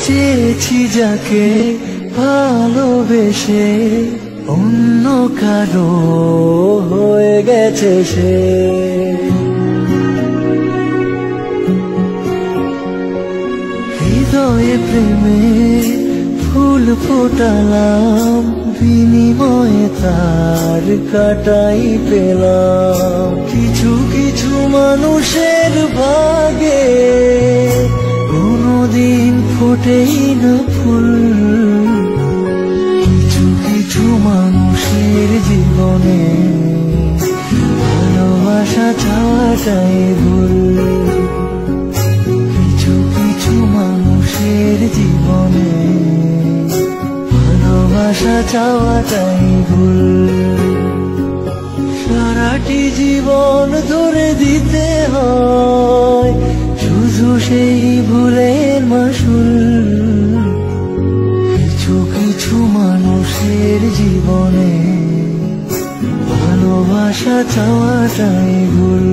চেয়েছি যাকে ভালোবেসে অন্য কারো হয়ে গেছে সে। হৃদয়ে প্রেমে ফুল ফোটালাম, বিনিময়ে তার কাটাই পেলাম। কিছু কিছু মানুষের ভাগে কোনদিন ফোটেই না ফুল, কিছু কিছু মানুষের জীবনে ভালোবাসা চাওয়াটাই ভুল। কিছু কিছু মানুষের জীবনে ভালোবাসা চাওয়াটাই ভুল। সারাটি জীবন ধরে দিতে হয় শুধু সেই ভুলের মাসুল। কিছু কিছু মানুষের জীবনে ভালোবাসা চাওয়াটাই ভুল।